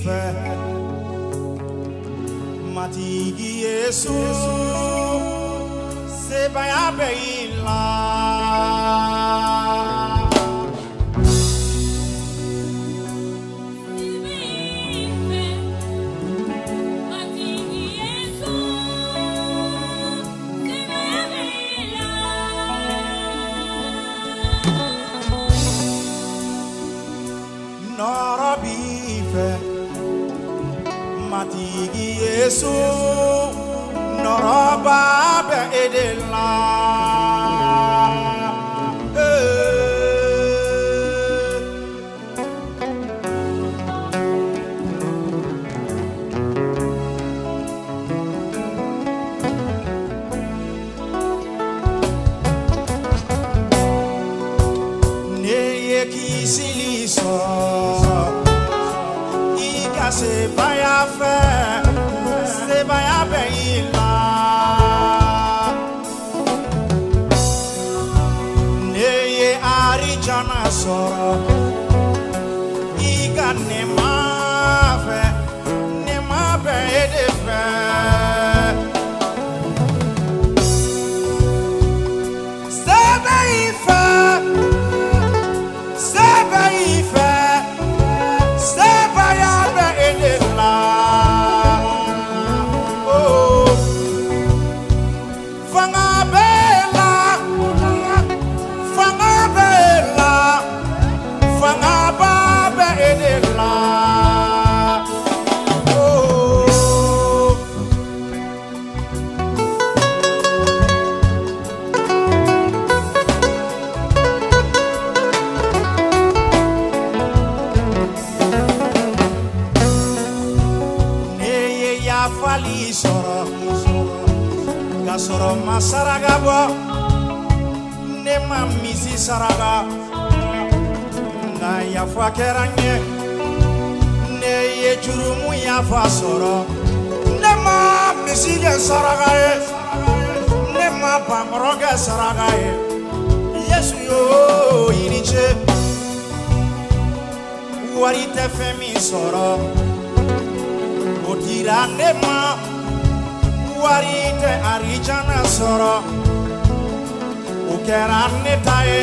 ife matigi Yesu sebaya beila matigi Yesu noroba be edela neye kisiliso se baya fe se baya beila neye arijana soro iga ne ma fe ne ma be de fe se beifa se beifa se baya fali soro gasoro masaraga bo ne mamisi saraga na ya fakeranye ne ye jurumu ya fasoro ne mamisi ge saraga ne ma pamroga saraga Yesu yo iniche wari te femi soro Otirane ma warite arijana soro ukerane tae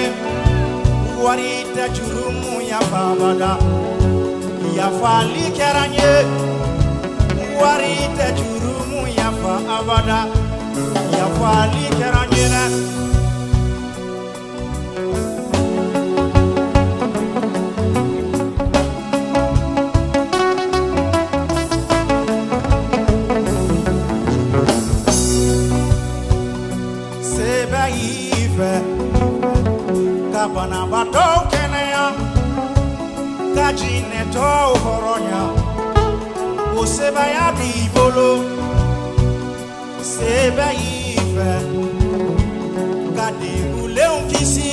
warite jurumu ya babada ya fali keranye warite jurumu ya fa abada ya fali keranye na Kabana bato kenaya kajine to horonya oseba ya bibolo seba ife kade uleun kisi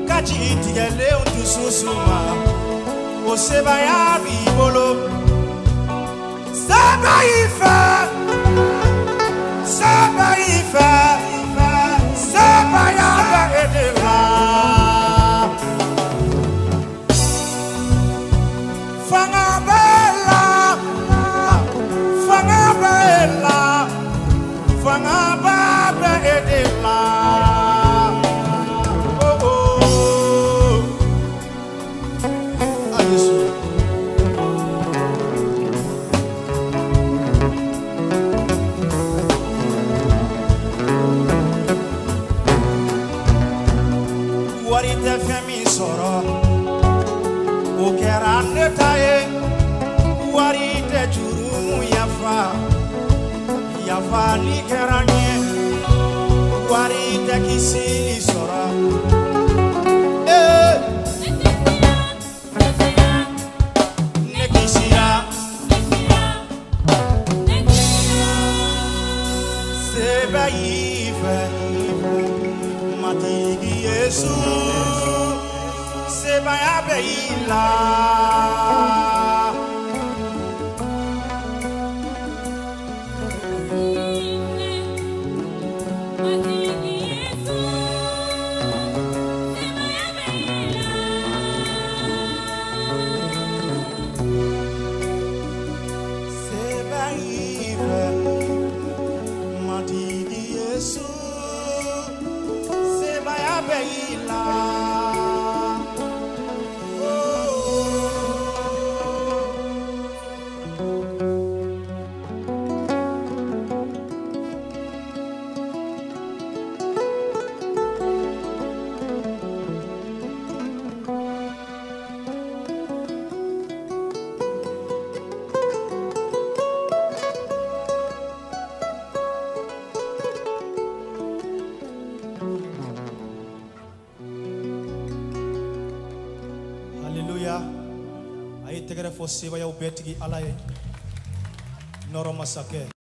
kaji tigele untususuma oseba ya bibolo seba ife seba ife seba ya edela fanga bella fanga baba edela oh oh ayesu warite femi soro ukerane tae warite jurumu yafa likeranye warite kisili soro nekisia seba ife matigi Yesu sebaya beila sebayaw bɛɛ tigi Ala ye nɔrɔ ma sa kɛ